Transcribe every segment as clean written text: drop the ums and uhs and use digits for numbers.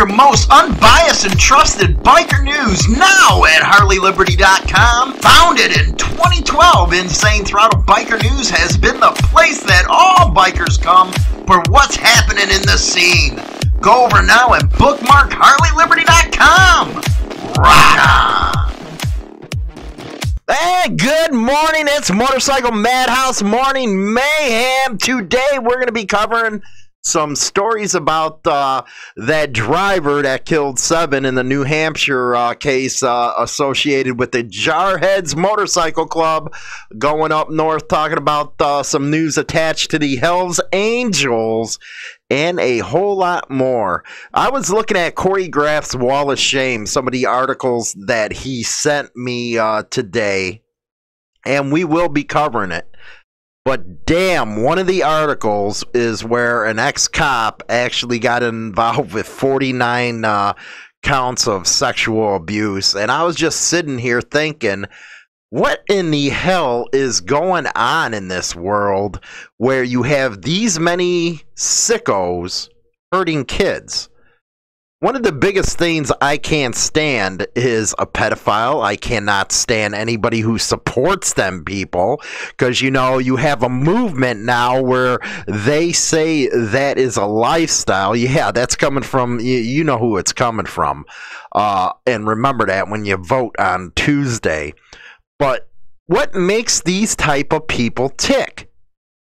your most unbiased and trusted biker news now at HarleyLiberty.com. Founded in 2012, Insane Throttle Biker News has been the place that all bikers come for what's happening in the scene. Go over now and bookmark HarleyLiberty.com. Right on! Hey, good morning. It's Motorcycle Madhouse Morning Mayhem. Today we're going to be covering some stories about that driver that killed 7 in the New Hampshire case associated with the Jarheads Motorcycle Club. Going up north, talking about some news attached to the Hells Angels and a whole lot more. I was looking at Kory Graffs' Wall of Shame, some of the articles that he sent me today, and we will be covering it. But damn, one of the articles is where an ex-cop actually got involved with 49 counts of sexual abuse. And I was just sitting here thinking, what in the hell is going on in this world where you have these many sickos hurting kids? One of the biggest things I can't stand is a pedophile. I cannot stand anybody who supports them people, because, you know, you have a movement now where they say that is a lifestyle. Yeah, that's coming from, you know who it's coming from. And remember that when you vote on Tuesday. But what makes these type of people tick?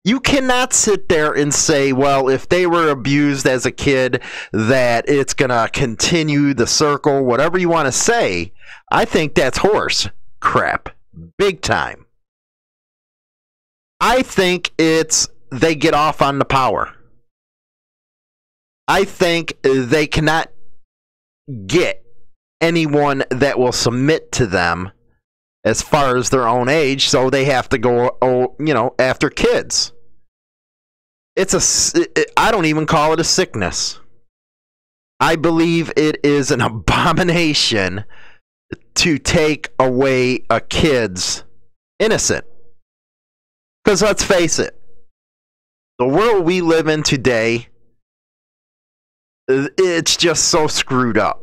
You cannot sit there and say, well, if they were abused as a kid, that it's going to continue the circle, whatever you want to say. I think that's horse crap, big time. I think it's they get off on the power. I think they cannot get anyone that will submit to them as far as their own age, so they have to go, you know, after kids. I don't even call it a sickness. I believe it is an abomination to take away a kid's innocence. Because let's face it, the world we live in today, it's just so screwed up.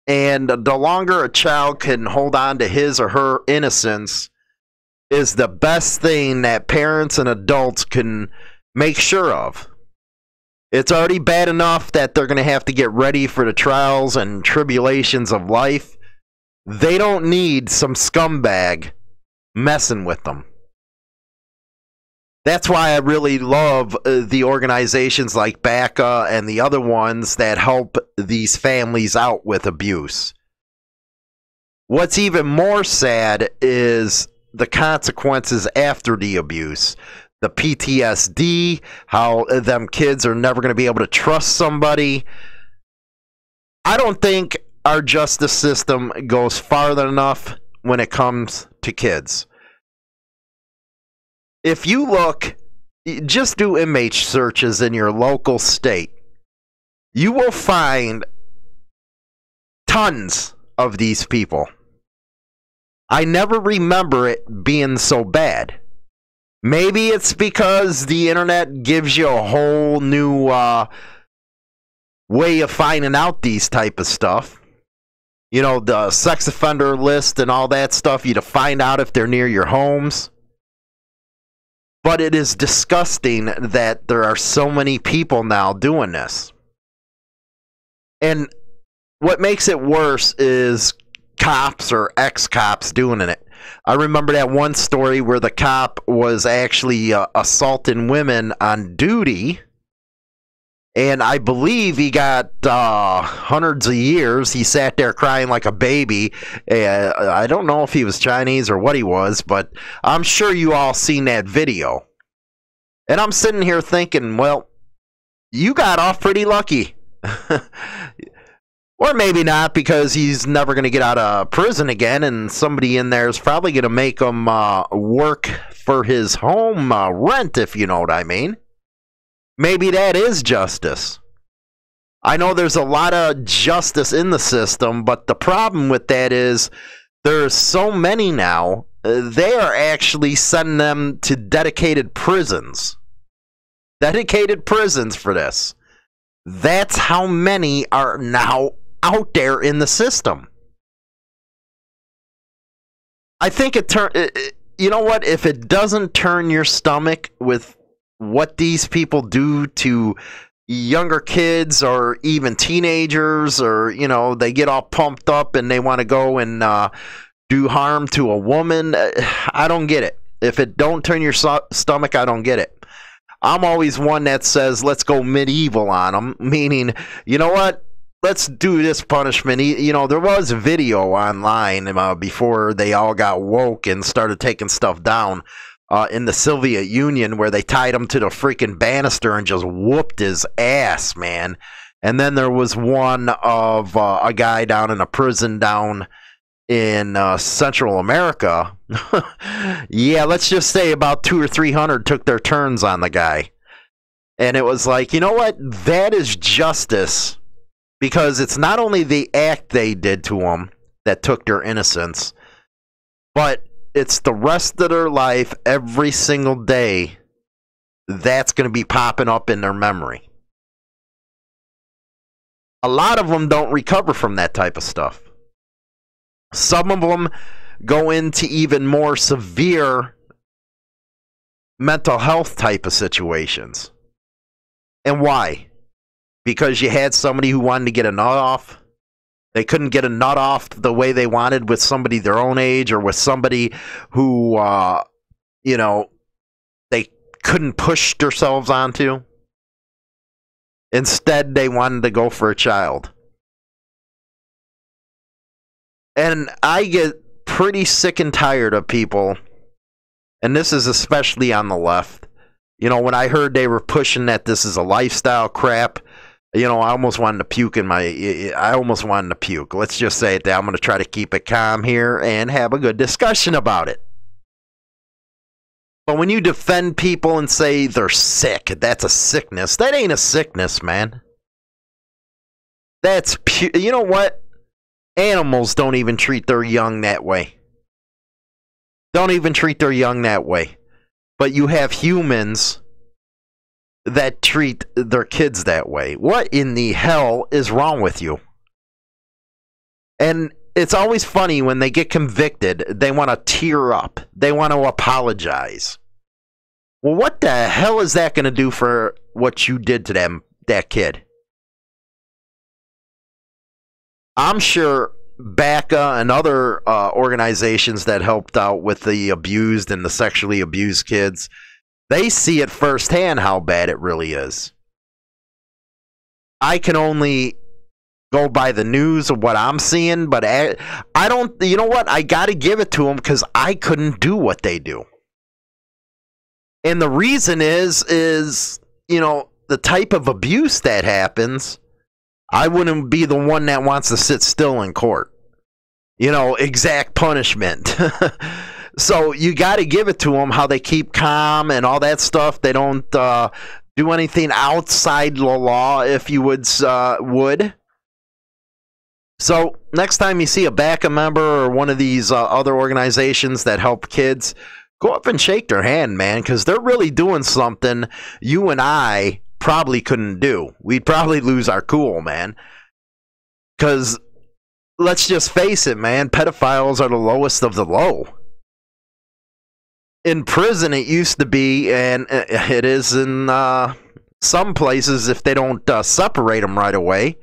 And the longer a child can hold on to his or her innocence is the best thing that parents and adults can make sure of. It's already bad enough that they're going to have to get ready for the trials and tribulations of life. They don't need some scumbag messing with them. That's why I really love the organizations like BACA and the other ones that help these families out with abuse. What's even more sad is the consequences after the abuse. The PTSD, how them kids are never going to be able to trust somebody. I don't think our justice system goes farther enough when it comes to kids. If you look, just do image searches in your local state, you will find tons of these people. I never remember it being so bad. Maybe it's because the internet gives you a whole new way of finding out these type of stuff. You know, the sex offender list and all that stuff, you to find out if they're near your homes. But it is disgusting that there are so many people now doing this. And what makes it worse is cops or ex-cops doing it. I remember that one story where the cop was actually assaulting women on duty. And I believe he got hundreds of years. He sat there crying like a baby. I don't know if he was Chinese or what he was, but I'm sure you all seen that video. And I'm sitting here thinking, well, you got off pretty lucky. Or maybe not, because he's never going to get out of prison again, and somebody in there is probably going to make him work for his home rent, if you know what I mean. Maybe that is justice. I know there's a lot of justice in the system, but the problem with that is there's so many now, they are actually sending them to dedicated prisons. Dedicated prisons for this. That's how many are now out there in the system. I think you know what? If it doesn't turn your stomach with what these people do to younger kids or even teenagers, or, you know, they get all pumped up and they want to go and do harm to a woman, I don't get it. If it don't turn your stomach, I don't get it. I'm always one that says, let's go medieval on them, meaning, you know what? Let's do this punishment. You know, there was a video online before they all got woke and started taking stuff down in the Soviet Union, where they tied him to the freaking banister and just whooped his ass, man. And then there was one of a guy down in a prison down in Central America. Yeah, let's just say about 200 or 300 took their turns on the guy. And it was like, you know what? That is justice. Because it's not only the act they did to them that took their innocence, but it's the rest of their life, every single day, that's going to be popping up in their memory. A lot of them don't recover from that type of stuff. Some of them go into even more severe mental health type of situations. And why? Because you had somebody who wanted to get a nut off. They couldn't get a nut off the way they wanted with somebody their own age, or with somebody who, you know, they couldn't push themselves onto. Instead, they wanted to go for a child. And I get pretty sick and tired of people, and this is especially on the left. You know, when I heard they were pushing that this is a lifestyle crap, you know, I almost wanted to puke Let's just say it. I'm going to try to keep it calm here and have a good discussion about it. But when you defend people and say they're sick, that's a sickness. That ain't a sickness, man. That's pure. You know what? Animals don't even treat their young that way. Don't even treat their young that way. But you have humans that treat their kids that way. What in the hell is wrong with you? And it's always funny when they get convicted, they want to tear up. They want to apologize. Well, what the hell is that going to do for what you did to that kid? I'm sure BACA and other organizations that helped out with the abused and the sexually abused kids, they see it firsthand how bad it really is. I can only go by the news of what I'm seeing, but I don't, you know what? I got to give it to them because I couldn't do what they do. And the reason is, you know, the type of abuse that happens, I wouldn't be the one that wants to sit still in court. You know, exact punishment. So you got to give it to them how they keep calm and all that stuff. They don't do anything outside the law, if you would. So next time you see a BACA member or one of these other organizations that help kids, go up and shake their hand, man, because they're really doing something you and I probably couldn't do. We'd probably lose our cool, man. Because let's just face it, man, pedophiles are the lowest of the low. In prison, it used to be, and it is in some places if they don't separate them right away,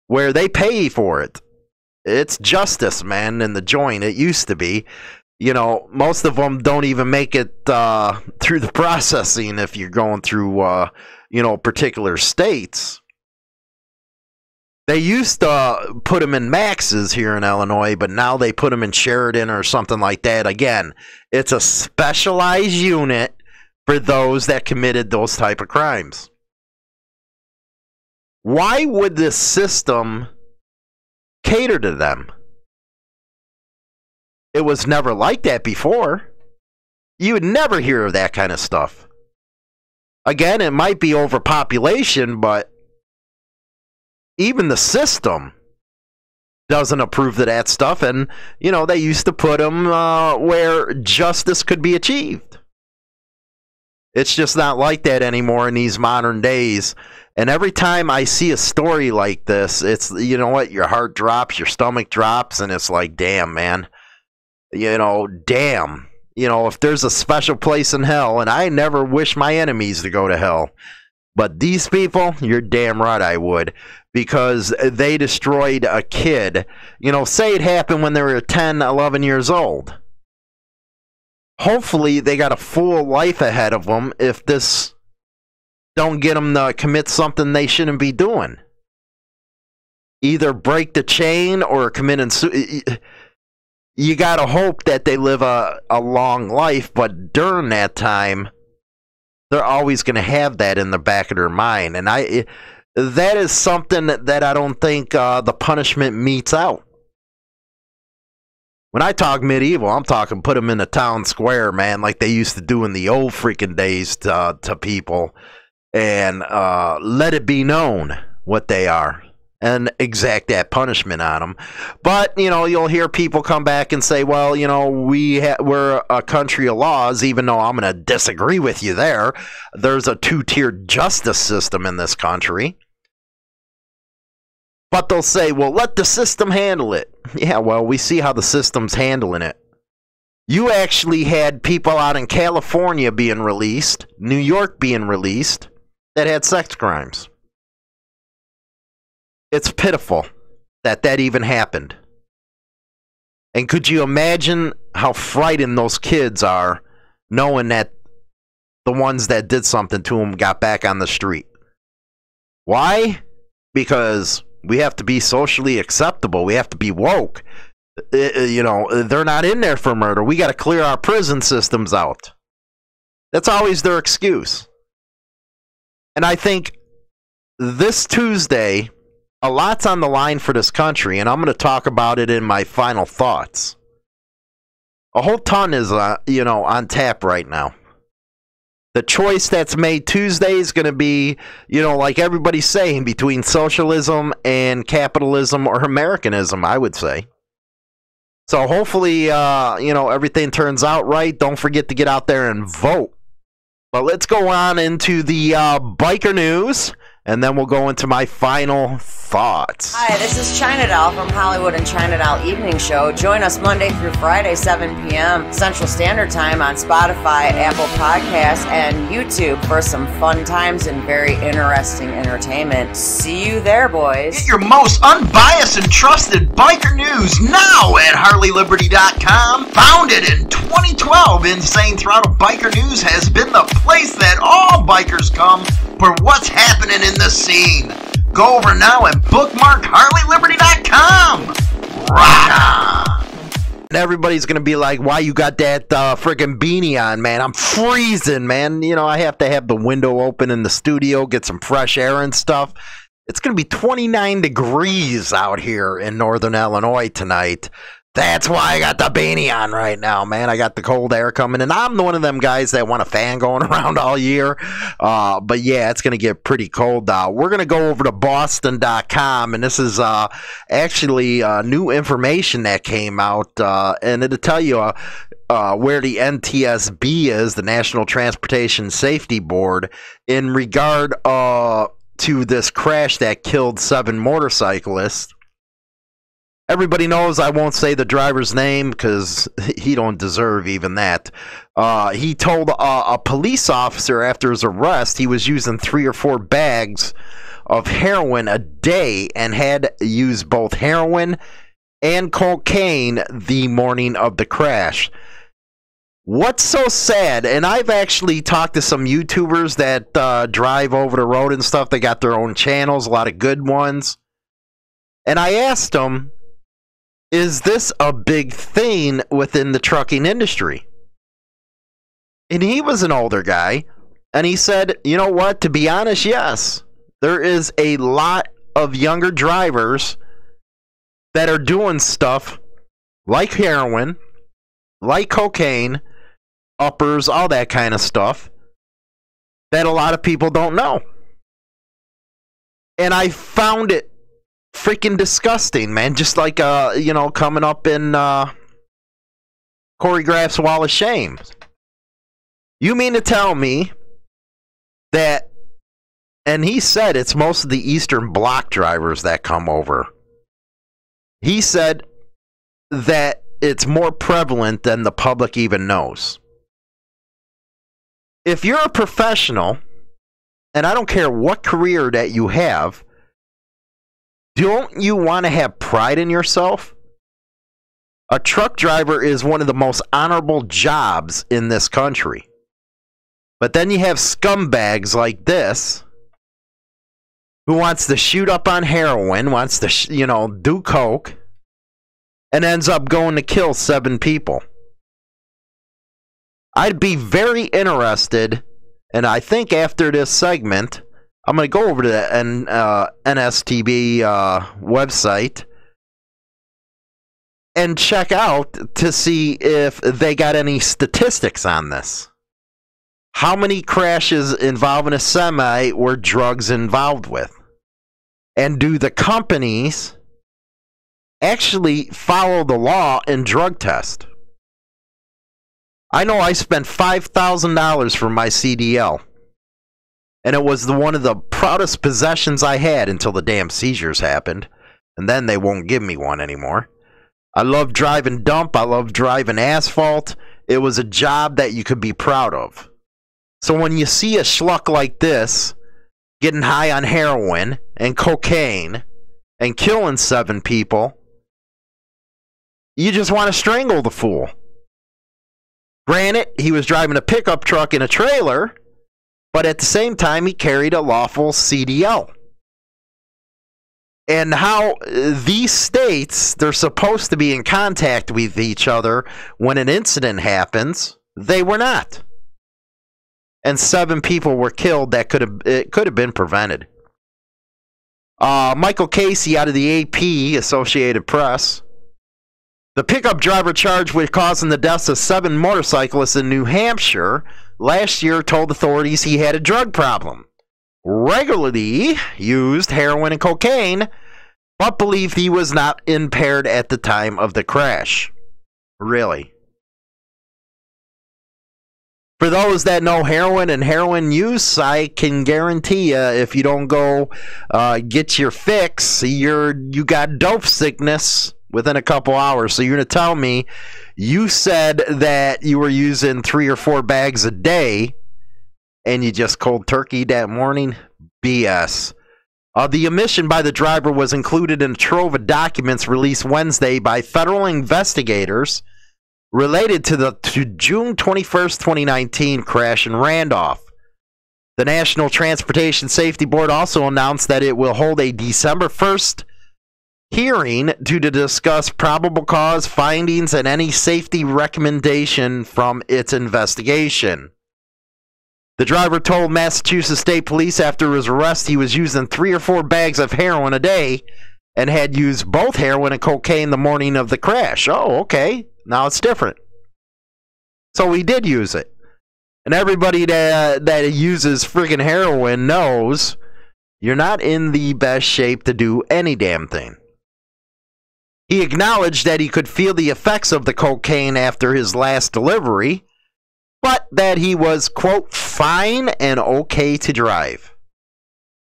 where they pay for it. It's justice, man, in the joint. It used to be. You know, most of them don't even make it through the processing if you're going through, you know, particular states. They used to put them in maxes here in Illinois, but now they put them in Sheridan or something like that. Again, it's a specialized unit for those that committed those type of crimes. Why would this system cater to them? It was never like that before. You would never hear of that kind of stuff. Again, it might be overpopulation, but even the system doesn't approve of that stuff. And, you know, they used to put them where justice could be achieved. It's just not like that anymore in these modern days. And every time I see a story like this, it's, you know what, your heart drops, your stomach drops, and it's like, damn, man. Damn. If there's a special place in hell, and I never wish my enemies to go to hell, but these people, you're damn right I would, because they destroyed a kid. Say it happened when they were 10, 11 years old. Hopefully they got a full life ahead of them if this don't get them to commit something they shouldn't be doing. Either break the chain or commit you got to hope that they live a long life, but during that time, they're always going to have that in the back of their mind. And that is something that I don't think the punishment metes out. When I talk medieval, I'm talking put them in the town square, man, like they used to do in the old freaking days to people, and let it be known what they are and exact that punishment on them. But, you'll hear people come back and say, well, we're a country of laws, even though I'm going to disagree with you there. There's a two-tiered justice system in this country. But they'll say, well, let the system handle it. Yeah, well, we see how the system's handling it. You actually had people out in California being released, New York being released, that had sex crimes. It's pitiful that even happened. And could you imagine how frightened those kids are knowing that the ones that did something to them got back on the street? Why? Because we have to be socially acceptable. We have to be woke. They're not in there for murder. We got to clear our prison systems out. That's always their excuse. And I think this Tuesday, a lot's on the line for this country, and I'm going to talk about it in my final thoughts. A whole ton is, on tap right now. The choice that's made Tuesday is going to be, like everybody's saying, between socialism and capitalism or Americanism, I would say. So hopefully, everything turns out right. Don't forget to get out there and vote. But let's go on into the biker news, and then we'll go into my final thoughts. Hi, this is China Doll from Hollywood and China Doll Evening Show. Join us Monday through Friday, 7 p.m. Central Standard Time on Spotify, Apple Podcasts, and YouTube for some fun times and very interesting entertainment. See you there, boys. Get your most unbiased and trusted biker news now at HarleyLiberty.com. Founded in 2012, Insane Throttle Biker News has been the place that all bikers come for what's happening in the scene. Go over now and bookmark HarleyLiberty.com. Rock on! And everybody's going to be like, why you got that freaking beanie on, man? I'm freezing, man. I have to have the window open in the studio, get some fresh air and stuff. It's going to be 29 degrees out here in northern Illinois tonight. That's why I got the beanie on right now, man. I got the cold air coming, and I'm one of them guys that want a fan going around all year. But yeah, it's going to get pretty cold out. We're going to go over to Boston.com, and this is actually new information that came out, and it'll tell you where the NTSB is, the National Transportation Safety Board, in regard to this crash that killed 7 motorcyclists. Everybody knows I won't say the driver's name because he don't deserve even that. He told a police officer after his arrest he was using 3 or 4 bags of heroin a day and had used both heroin and cocaine the morning of the crash. What's so sad, and I've actually talked to some YouTubers that drive over the road and stuff. They got their own channels, a lot of good ones. And I asked them, is this a big thing within the trucking industry? And he was an older guy, and he said, you know what, to be honest, yes. There is a lot of younger drivers that are doing stuff like heroin, like cocaine, uppers, all that kind of stuff that a lot of people don't know. And I found it freaking disgusting, man. Just like coming up in Kory Graffs' Wall of Shame. You mean to tell me that, and he said it's most of the Eastern Bloc drivers that come over. He said that it's more prevalent than the public even knows. If you're a professional, and I don't care what career that you have, don't you want to have pride in yourself? A truck driver is one of the most honorable jobs in this country. But then you have scumbags like this who wants to shoot up on heroin, wants to, do coke, and ends up going to kill 7 people. I'd be very interested, and I think after this segment, I'm going to go over to the NSTB website and check out to see if they got any statistics on this. How many crashes involving a semi were drugs involved with? And do the companies actually follow the law and drug test? I know I spent $5,000 for my CDL. And it was one of the proudest possessions I had until the damn seizures happened. And then they won't give me one anymore. I love driving dump. I love driving asphalt. It was a job that you could be proud of. So when you see a schluck like this getting high on heroin and cocaine and killing 7 people, you just want to strangle the fool. Granted, he was driving a pickup truck in a trailer, but at the same time, he carried a lawful CDL. And how these states, they're supposed to be in contact with each other when an incident happens, they were not. And 7 people were killed that could have been prevented. Michael Casey out of the AP, Associated Press. The pickup driver charged with causing the deaths of 7 motorcyclists in New Hampshire last year told authorities he had a drug problem, regularly used heroin and cocaine, but believed he was not impaired at the time of the crash. Really? For those that know heroin and heroin use, I can guarantee you, if you don't go get your fix, you got dope sickness within a couple hours. So you're going to tell me you said that you were using 3 or 4 bags a day and you just cold turkey that morning? BS. The omission by the driver was included in a trove of documents released Wednesday by federal investigators related to June 21st, 2019 crash in Randolph. The National Transportation Safety Board also announced that it will hold a December 1st hearing to discuss probable cause findings and any safety recommendation from its investigation. The driver told Massachusetts State Police after his arrest he was using 3 or 4 bags of heroin a day and had used both heroin and cocaine the morning of the crash. Oh, okay. Now it's different. So he did use it. And everybody that uses friggin' heroin knows you're not in the best shape to do any damn thing. He acknowledged that he could feel the effects of the cocaine after his last delivery, but that he was, quote, fine and okay to drive.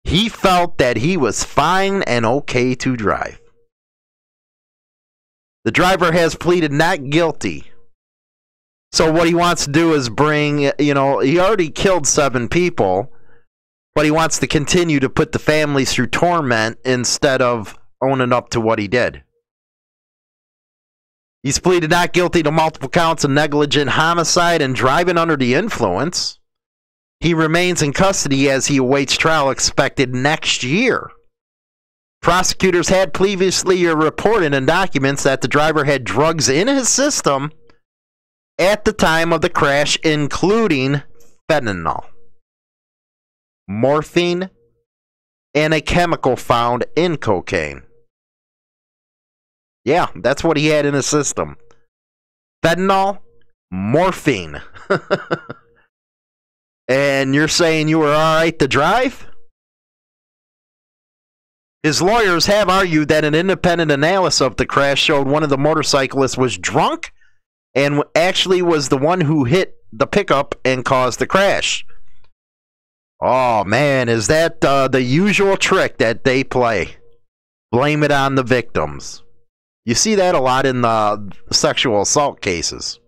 He felt that he was fine and okay to drive. The driver has pleaded not guilty. So what he wants to do is bring, he already killed 7 people, but he wants to continue to put the families through torment instead of owning up to what he did. He's pleaded not guilty to multiple counts of negligent homicide and driving under the influence. He remains in custody as he awaits trial expected next year. Prosecutors had previously reported in documents that the driver had drugs in his system at the time of the crash, including fentanyl, morphine, and a chemical found in cocaine. Yeah, that's what he had in his system. Fentanyl, morphine. And you're saying you were all right to drive? His lawyers have argued that an independent analysis of the crash showed one of the motorcyclists was drunk and actually was the one who hit the pickup and caused the crash. Oh, man, is that the usual trick that they play? Blame it on the victims. You see that a lot in the sexual assault cases.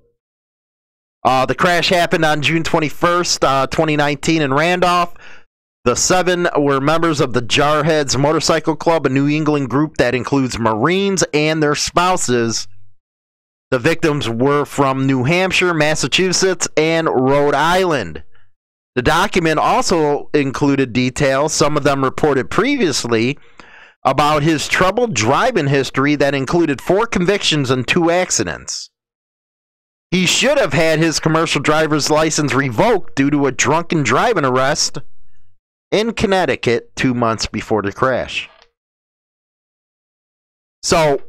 The crash happened on June 21st, 2019 in Randolph. The 7 were members of the Jarheads Motorcycle Club, a New England group that includes Marines and their spouses. The victims were from New Hampshire, Massachusetts, and Rhode Island. The document also included details, some of them reported previously, about his troubled driving history that included 4 convictions and 2 accidents. He should have had his commercial driver's license revoked due to a drunken driving arrest in Connecticut 2 months before the crash. So,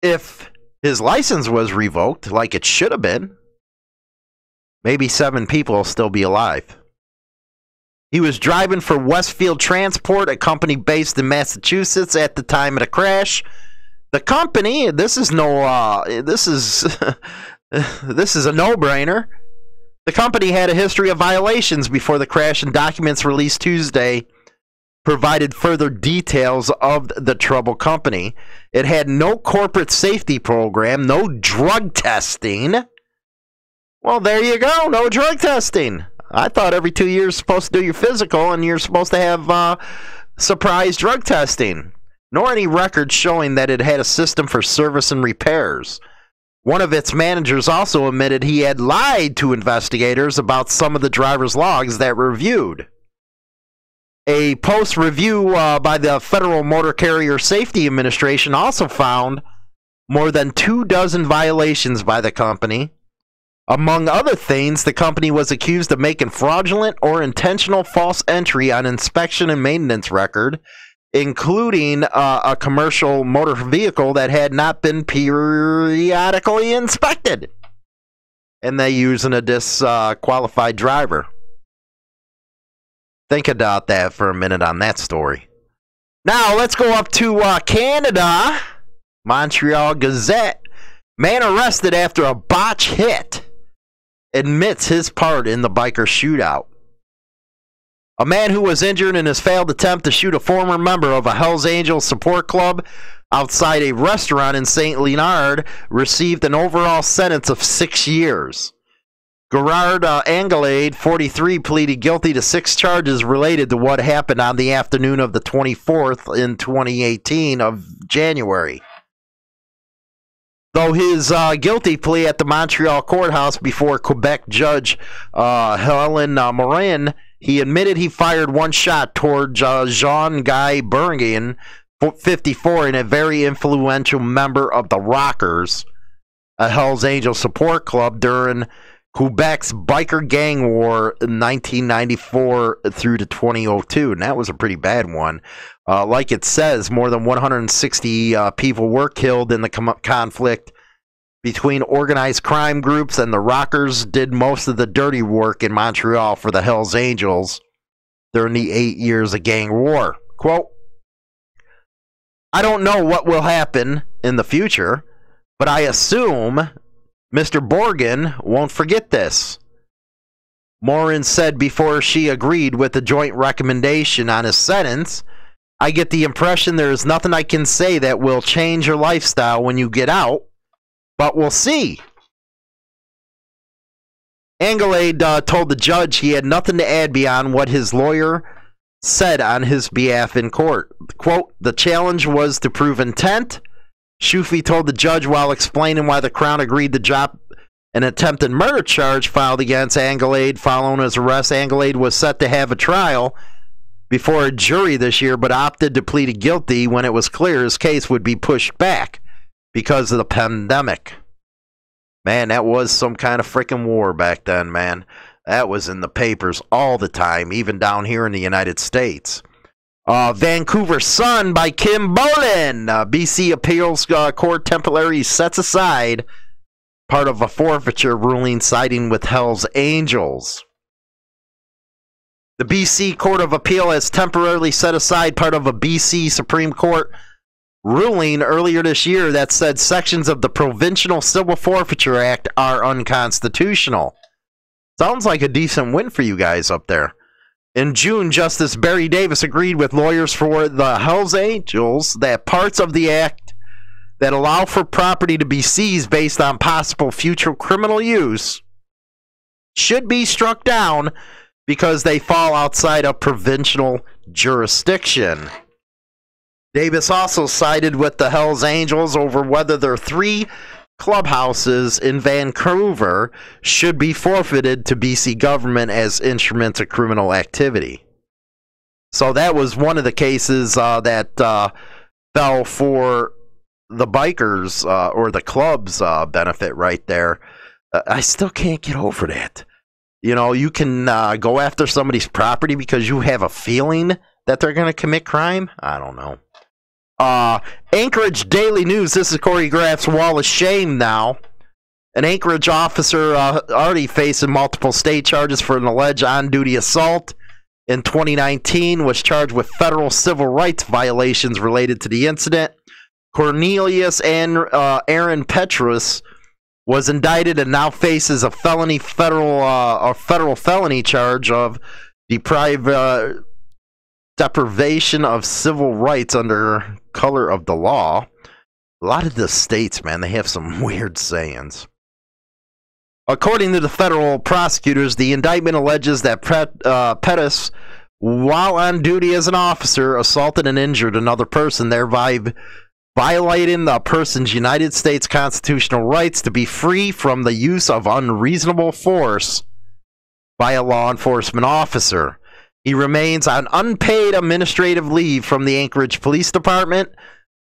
if his license was revoked, like it should have been, maybe 7 people will still be alive. He was driving for Westfield Transport, a company based in Massachusetts at the time of the crash. The company, this is a no-brainer. The company had a history of violations before the crash, and documents released Tuesday provided further details of the troubled company. It had no corporate safety program, no drug testing. Well, there you go, no drug testing. I thought every 2 years you're supposed to do your physical and you're supposed to have surprise drug testing. Nor any records showing that it had a system for service and repairs. One of its managers also admitted he had lied to investigators about some of the driver's logs that were reviewed. A post-review by the Federal Motor Carrier Safety Administration also found more than 24 violations by the company. Among other things, the company was accused of making fraudulent or intentional false entry on inspection and maintenance record, including a commercial motor vehicle that had not been periodically inspected. And they using a disqualified driver. Think about that for a minute on that story. Now, let's go up to Canada. Montreal Gazette. Man arrested after a botch hit. Admits his part in the biker shootout. A man who was injured in his failed attempt to shoot a former member of a Hells Angels support club outside a restaurant in St. Leonard received an overall sentence of 6 years. Gerard Anglade, 43, pleaded guilty to 6 charges related to what happened on the afternoon of the 24th in 2018 of January. Though his guilty plea at the Montreal courthouse before Quebec judge Helen Morin, he admitted he fired one shot toward Jean-Guy Bergen, 54, and a very influential member of the Rockers, a Hells Angels support club during Quebec's biker gang war in 1994 through to 2002, and that was a pretty bad one. Like it says, more than 160 people were killed in the conflict between organized crime groups, and the Rockers did most of the dirty work in Montreal for the Hells Angels during the 8 years of gang war. Quote, I don't know what will happen in the future, but I assume Mr. Borgen won't forget this. Morin said before she agreed with the joint recommendation on his sentence, I get the impression there is nothing I can say that will change your lifestyle when you get out, but we'll see. Anglade told the judge he had nothing to add beyond what his lawyer said on his behalf in court. Quote, the challenge was to prove intent. Shufi told the judge while explaining why the Crown agreed to drop an attempted murder charge filed against Anglade following his arrest. Anglade was set to have a trial before a jury this year, but opted to plead guilty when it was clear his case would be pushed back because of the pandemic. Man, that was some kind of freaking war back then, man. That was in the papers all the time, even down here in the United States. Vancouver Sun by Kim Bolin. BC Appeals Court temporarily sets aside part of a forfeiture ruling siding with Hells Angels. The BC Court of Appeal has temporarily set aside part of a BC Supreme Court ruling earlier this year that said sections of the Provincial Civil Forfeiture Act are unconstitutional. Sounds like a decent win for you guys up there. In June, Justice Barry Davis agreed with lawyers for the Hells Angels that parts of the act that allow for property to be seized based on possible future criminal use should be struck down because they fall outside of provincial jurisdiction. Davis also sided with the Hells Angels over whether their 3 clubhouses in Vancouver should be forfeited to BC government as instruments of criminal activity. So that was one of the cases that fell for the bikers or the club's benefit right there. I still can't get over that. You know, you can go after somebody's property because you have a feeling that they're going to commit crime. I don't know. Anchorage Daily News. This is Kory Graffs' wall of shame now. An Anchorage officer already facing multiple state charges for an alleged on-duty assault in 2019 was charged with federal civil rights violations related to the incident. Cornelius and Aaron Petrus was indicted and now faces a federal felony charge of deprivation of civil rights under color of the law. A lot of the states, man, they have some weird sayings. According to the federal prosecutors, the indictment alleges that Pettis, while on duty as an officer, assaulted and injured another person, thereby violating the person's United States constitutional rights to be free from the use of unreasonable force by a law enforcement officer. He remains on unpaid administrative leave from the Anchorage Police Department.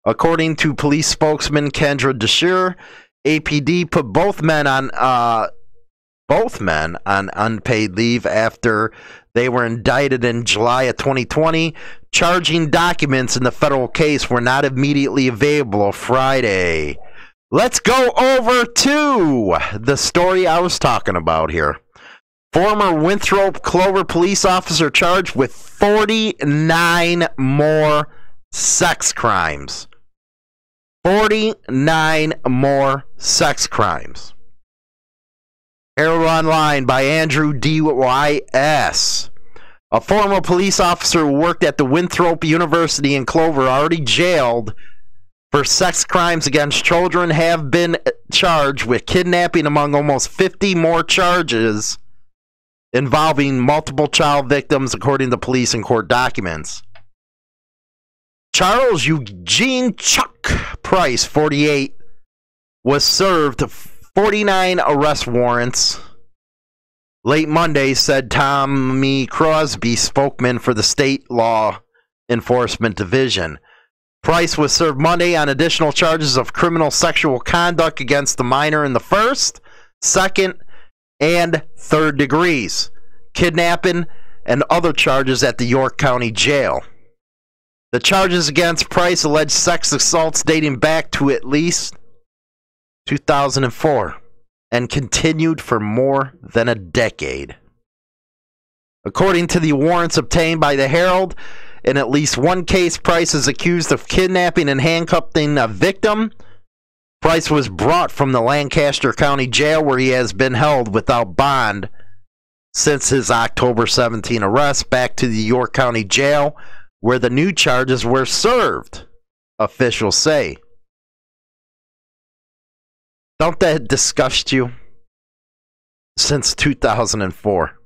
According to police spokesman Kendra Desure, APD put both men on unpaid leave after they were indicted in July of 2020. Charging documents in the federal case were not immediately available Friday. Let's go over to the story I was talking about here. Former Winthrop Clover police officer charged with 49 more sex crimes. 49 more sex crimes. Herald Online by Andrew D.Y.S. A former police officer who worked at the Winthrop University in Clover, already jailed for sex crimes against children, have been charged with kidnapping, among almost 50 more charges involving multiple child victims, according to police and court documents. Charles Eugene Chuck Price, 48, was served 49 arrest warrants late Monday, said Tommy Crosby, spokesman for the State Law Enforcement Division. Price was served Monday on additional charges of criminal sexual conduct against the minor in the first, second, and third degrees, kidnapping, and other charges at the York County Jail. The charges against Price allege sex assaults dating back to at least 2004 and continued for more than a decade. According to the warrants obtained by the Herald, in at least one case, Price is accused of kidnapping and handcuffing a victim. Price was brought from the Lancaster County Jail, where he has been held without bond since his October 17 arrest, back to the York County Jail, where the new charges were served, officials say. Don't that disgust you? Since 2004.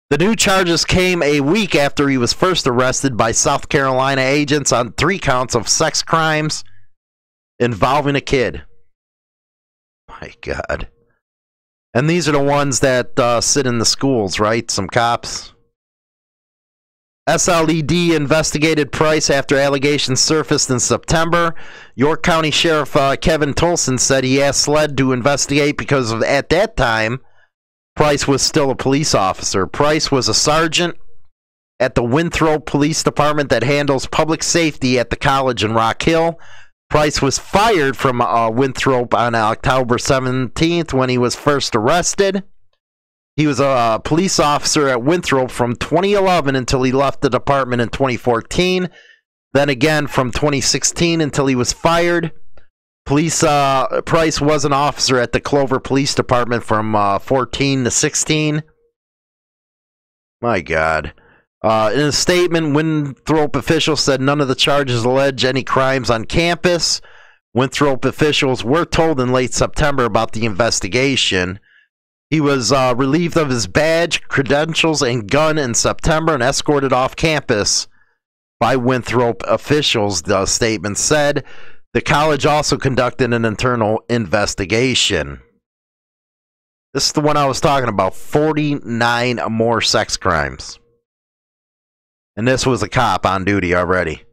The new charges came a week after he was first arrested by South Carolina agents on 3 counts of sex crimes involving a kid. My God. And these are the ones that sit in the schools, right? Some cops. SLED investigated Price after allegations surfaced in September. York County Sheriff Kevin Tolson said he asked SLED to investigate because at that time, Price was still a police officer. Price was a sergeant at the Winthrop Police Department that handles public safety at the college in Rock Hill. Price was fired from Winthrop on October 17th when he was first arrested. He was a police officer at Winthrop from 2011 until he left the department in 2014. Then again from 2016 until he was fired. Price was an officer at the Clover Police Department from 14 to 16. My God. In a statement, Winthrop officials said none of the charges allege any crimes on campus. Winthrop officials were told in late September about the investigation. He was relieved of his badge, credentials, and gun in September and escorted off campus by Winthrop officials, the statement said. The college also conducted an internal investigation. This is the one I was talking about, 49 more sex crimes. And this was a cop on duty already.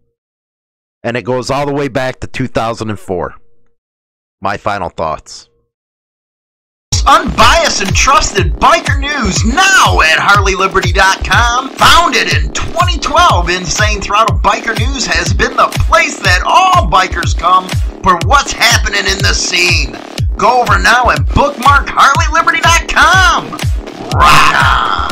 And it goes all the way back to 2004. My final thoughts. Unbiased and trusted biker news now at HarleyLiberty.com. Founded in 2012, Insane Throttle Biker News has been the place that all bikers come for what's happening in the scene. Go over now and bookmark HarleyLiberty.com. Rock on!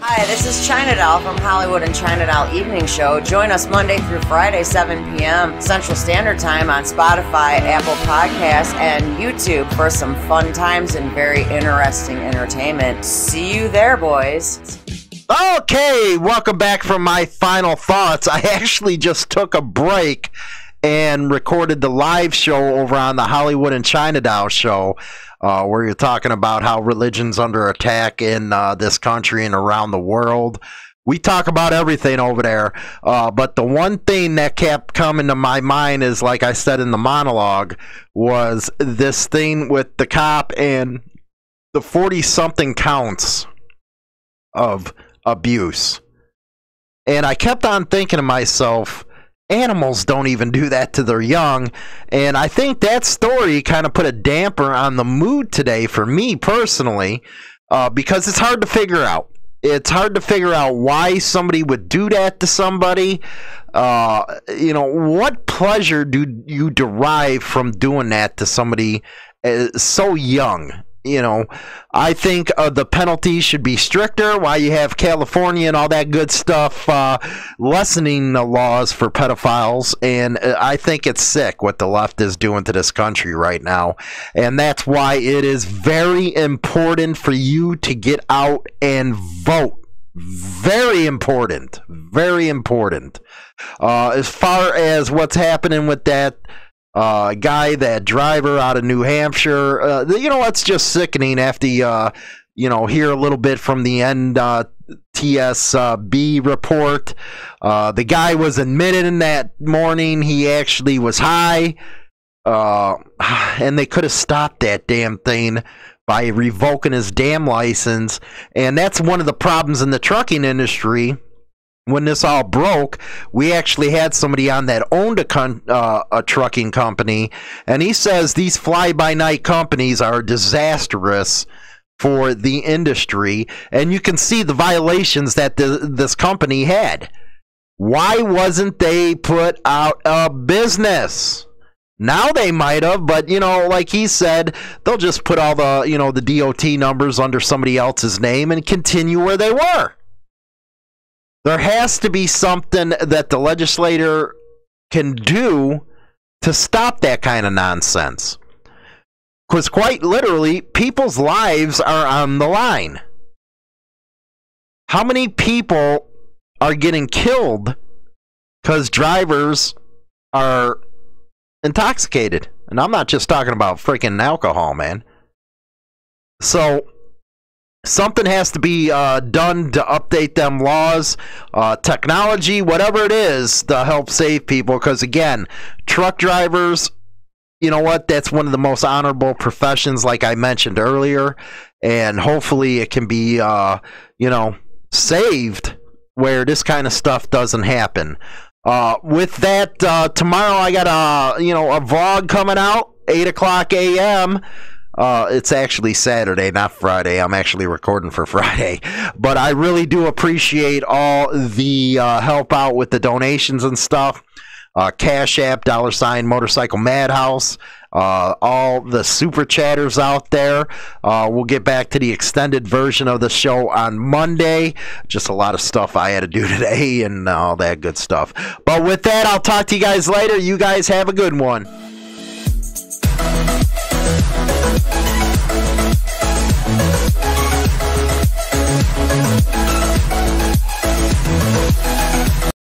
Hi, this is China Doll from Hollywood and China Doll Evening Show. Join us Monday through Friday, 7 p.m. Central Standard Time on Spotify, Apple Podcasts, and YouTube for some fun times and very interesting entertainment. See you there, boys. Okay, welcome back from my final thoughts. I actually just took a break and recorded the live show over on the Hollywood and China Doll show. Where you're talking about how religion's under attack in this country and around the world. We talk about everything over there. But the one thing that kept coming to my mind is, like I said in the monologue, was this thing with the cop and the 40-something counts of abuse. And I kept on thinking to myself, animals don't even do that to their young. And I think that story kind of put a damper on the mood today for me personally, because it's hard to figure out. It's hard to figure out why somebody would do that to somebody. What pleasure do you derive from doing that to somebody so young? I think the penalties should be stricter. While you have California and all that good stuff lessening the laws for pedophiles, and I think it's sick what the left is doing to this country right now. And that's why it is very important for you to get out and vote. Very important. Very important. As far as what's happening with that guy, that driver out of New Hampshire, it's just sickening after you hear a little bit from the NTSB report. The guy was admitted in that morning he actually was high, and they could have stopped that damn thing by revoking his damn license. And that's one of the problems in the trucking industry. When this all broke, we actually had somebody on that owned a trucking company, and he says these fly-by-night companies are disastrous for the industry, and you can see the violations that this company had. Why wasn't they put out of business? Now they might have, but, like he said, they'll just put all the, the DOT numbers under somebody else's name and continue where they were. There has to be something that the legislator can do to stop that kind of nonsense. Because quite literally, people's lives are on the line. How many people are getting killed because drivers are intoxicated? And I'm not just talking about freaking alcohol, man. So something has to be done to update them laws, technology, whatever it is, to help save people. Because, again, truck drivers, you know what? That's one of the most honorable professions, like I mentioned earlier. And hopefully it can be, saved where this kind of stuff doesn't happen. With that, tomorrow I got a vlog coming out, 8 o'clock a.m., it's actually Saturday, not Friday. I'm actually recording for Friday. But I really do appreciate all the help out with the donations and stuff. Cash App, $ Motorcycle Madhouse. All the super chatters out there. We'll get back to the extended version of the show on Monday. Just a lot of stuff I had to do today and all that good stuff. But with that, I'll talk to you guys later. You guys have a good one.